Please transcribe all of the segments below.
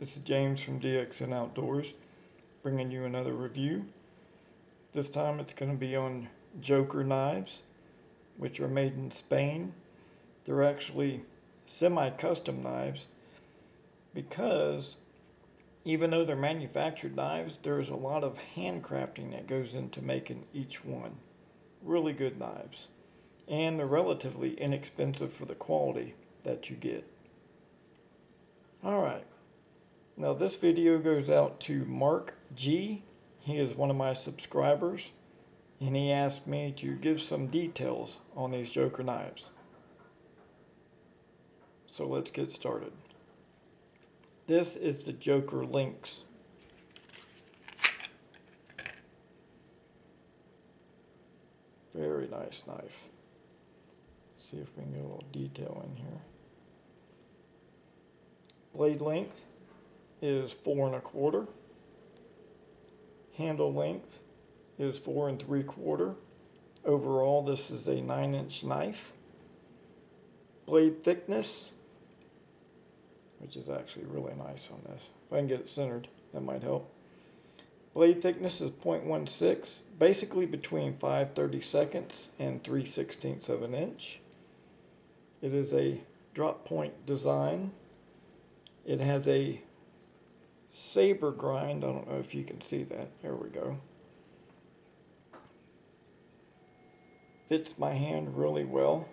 This is James from DXN Outdoors, bringing you another review. This time it's going to be on Joker knives, which are made in Spain. They're actually semi-custom knives because even though they're manufactured knives, there's a lot of handcrafting that goes into making each one. Really good knives. And they're relatively inexpensive for the quality that you get. Alright. Now this video goes out to Mark G. He is one of my subscribers, and he asked me to give some details on these Joker knives. So let's get started. This is the Joker Lynx. Very nice knife. See if we can get a little detail in here. Blade length is 4 1/4. Handle length is 4 3/4. Overall, this is a 9-inch knife. Blade thickness, which is actually really nice on this. If I can get it centered, that might help. Blade thickness is 0.16, basically between 5/32 and 3/16 of an inch. It is a drop point design. It has a saber grind. I don't know if you can see that. There we go. Fits my hand really well.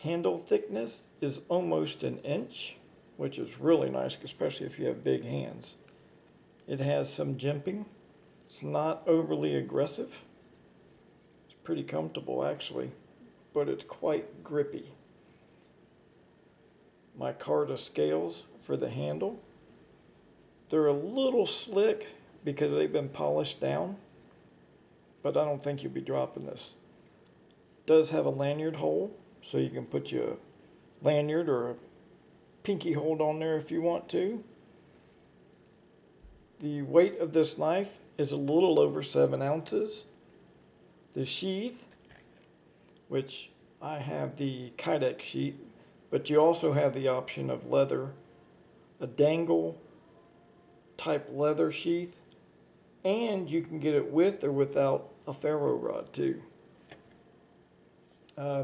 Handle thickness is almost an inch, which is really nice, especially if you have big hands. It has some jimping. It's not overly aggressive. It's pretty comfortable actually, but it's quite grippy. Micarta scales for the handle. They're a little slick because they've been polished down, but I don't think you'll be dropping this. It does have a lanyard hole, so you can put your lanyard or a pinky hold on there if you want to. The weight of this knife is a little over 7 ounces. The sheath, which I have the Kydex sheath, but you also have the option of leather, a dangle type leather sheath, and you can get it with or without a ferro rod too.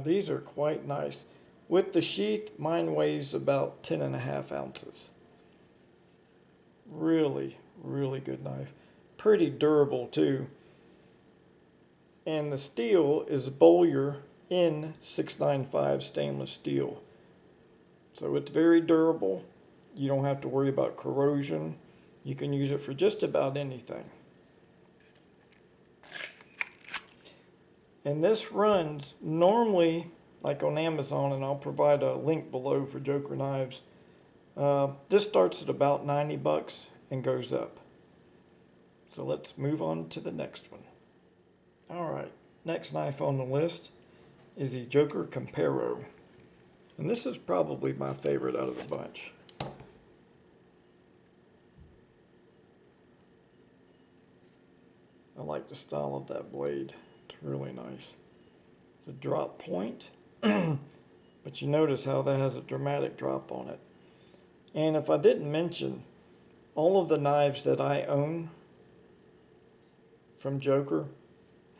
These are quite nice. With the sheath, mine weighs about 10.5 ounces. Really good knife. Pretty durable too. And the steel is Bowyer N695 stainless steel. So it's very durable. You don't have to worry about corrosion. You can use it for just about anything. And this runs normally like on Amazon, and I'll provide a link below for Joker knives. This starts at about 90 bucks and goes up. So let's move on to the next one. Alright, next knife on the list is the Joker Campero. And this is probably my favorite out of the bunch. I like the style of that blade. It's really nice. It's a drop point, but you notice how that has a dramatic drop on it. And if I didn't mention, all of the knives that I own from Joker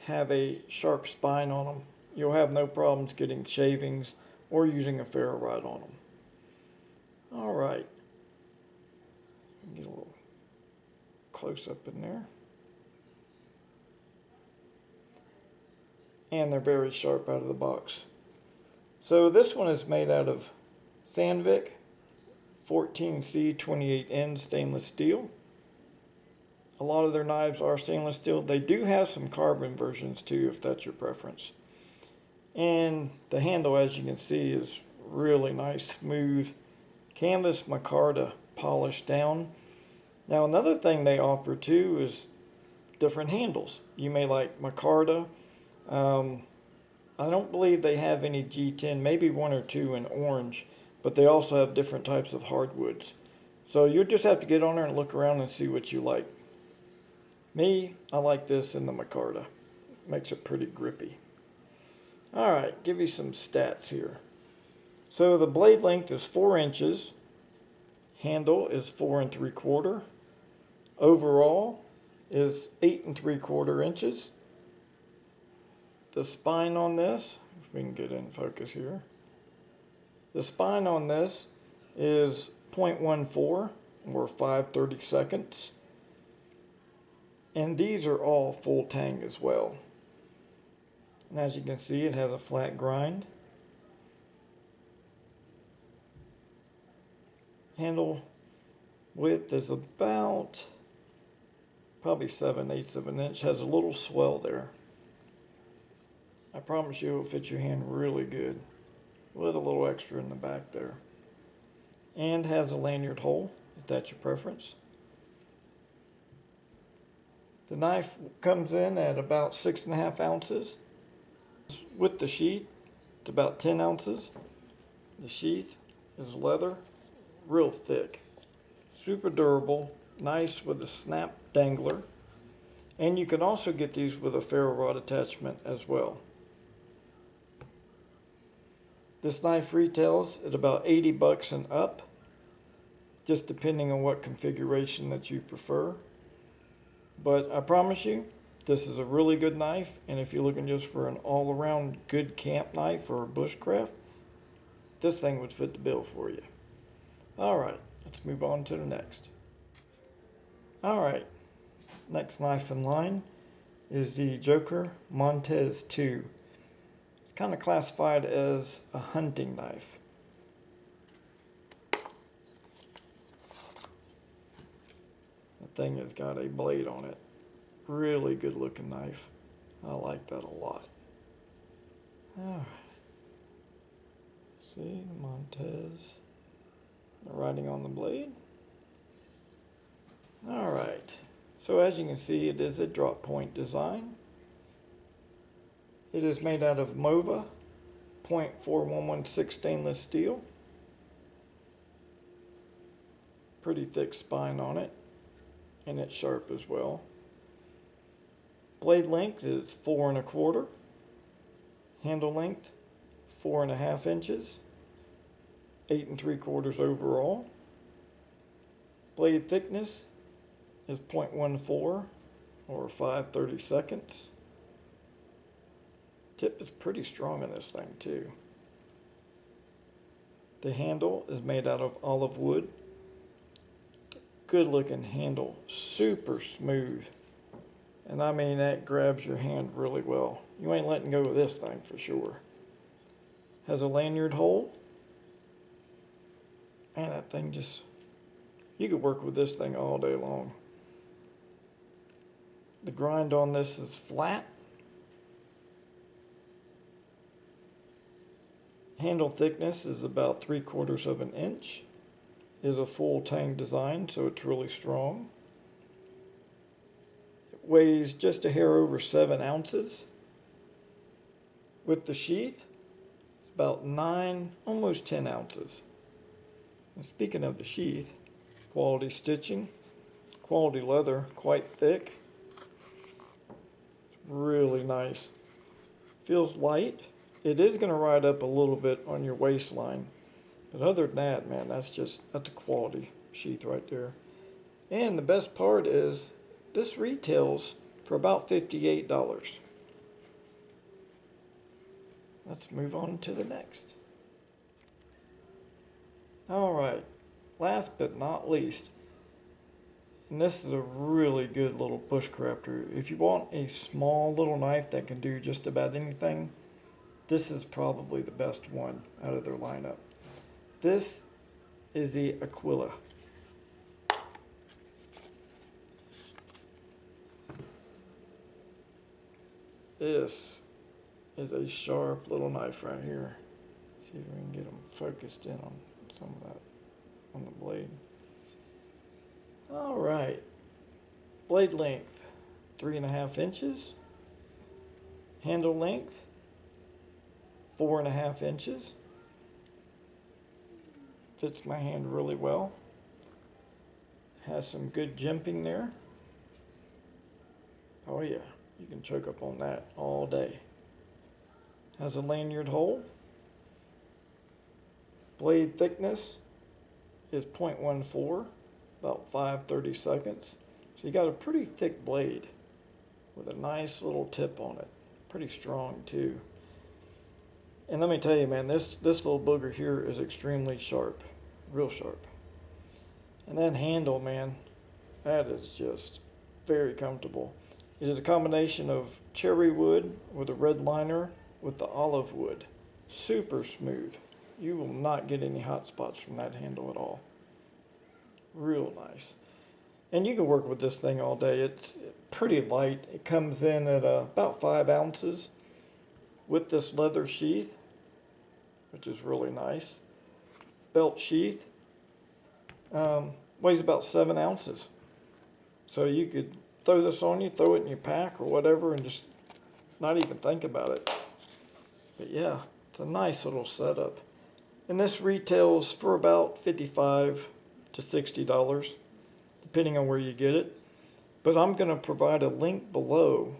have a sharp spine on them. You'll have no problems getting shavings or using a ferro rod on them. Alright. Get a little close up in there. And they're very sharp out of the box. So this one is made out of Sandvik 14C28N stainless steel. A lot of their knives are stainless steel. They do have some carbon versions too, if that's your preference. And the handle, as you can see, is really nice, smooth, canvas micarta polished down. Now another thing they offer too is different handles. You may like micarta. I don't believe they have any G10, maybe 1 or 2 in orange, but they also have different types of hardwoods. So you'll just have to get on there and look around and see what you like. Me, I like this in the micarta. Makes it pretty grippy. Alright, give you some stats here. So the blade length is 4 inches. Handle is 4 3/4. Overall is 8 3/4 inches. The spine on this, if we can get in focus here. The spine on this is 0.14 or 5/32. And these are all full tang as well. And as you can see, it has a flat grind. Handle width is about probably 7/8 of an inch. Has a little swell there. I promise you it'll fit your hand really good with a little extra in the back there. And has a lanyard hole, if that's your preference. The knife comes in at about 6.5 ounces. With the sheath, it's about 10 ounces. The sheath is leather, real thick, super durable, nice with a snap dangler. And you can also get these with a ferro rod attachment as well. This knife retails at about 80 bucks and up, just depending on what configuration that you prefer. But I promise you, this is a really good knife, and if you're looking just for an all-around good camp knife or bushcraft, this thing would fit the bill for you. Alright, let's move on to the next. Alright, next knife in line is the Joker Montes 2. It's kind of classified as a hunting knife. Thing has got a blade on it. Really good looking knife. I like that a lot. Alright. See, Montes. The writing on the blade. Alright. So as you can see, it is a drop point design. It is made out of MOVA 0.4116 stainless steel. Pretty thick spine on it. And it's sharp as well. Blade length is 4 1/4. Handle length 4.5 inches. 8 3/4 overall. Blade thickness is 0.14 or 5/32. Tip is pretty strong in this thing too. The handle is made out of olive wood. Good looking handle, super smooth. And I mean, that grabs your hand really well. You ain't letting go of this thing for sure. Has a lanyard hole. And that thing just, you could work with this thing all day long. The grind on this is flat. Handle thickness is about 3/4 of an inch. Is a full tang design, so it's really strong. It weighs just a hair over 7 ounces. With the sheath, it's about 9, almost 10 ounces. And speaking of the sheath, quality stitching, quality leather, quite thick. It's really nice. Feels light. It is going to ride up a little bit on your waistline. But other than that, man, that's a quality sheath right there. And the best part is, this retails for about $58. Let's move on to the next. Alright, last but not least, and this is a really good little bushcrafter. If you want a small little knife that can do just about anything, this is probably the best one out of their lineup. This is the Aquila. This is a sharp little knife right here. See if we can get them focused in on some of that on the blade. Alright. Blade length 3.5 inches. Handle length 4.5 inches. Fits my hand really well. Has some good jimping there. Oh yeah, you can choke up on that all day. Has a lanyard hole. Blade thickness is 0.14, about 5/32. So you got a pretty thick blade with a nice little tip on it. Pretty strong too. And let me tell you, man, this little booger here is extremely sharp, real sharp. And that handle, man, that is just very comfortable. It is a combination of cherry wood with a red liner with the olive wood. Super smooth. You will not get any hot spots from that handle at all. Real nice. And you can work with this thing all day. It's pretty light. It comes in at about 5 ounces with this leather sheath, which is really nice. Belt sheath. Weighs about 7 ounces. So you could throw this on you, throw it in your pack or whatever, and just not even think about it. But yeah, it's a nice little setup. And this retails for about $55 to $60, depending on where you get it. But I'm going to provide a link below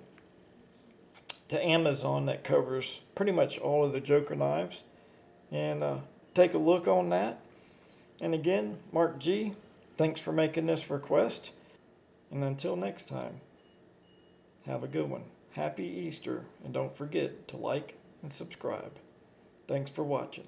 to Amazon that covers pretty much all of the Joker knives. And take a look on that. And again, Mark G, thanks for making this request. And until next time, have a good one. Happy Easter, and don't forget to like and subscribe. Thanks for watching.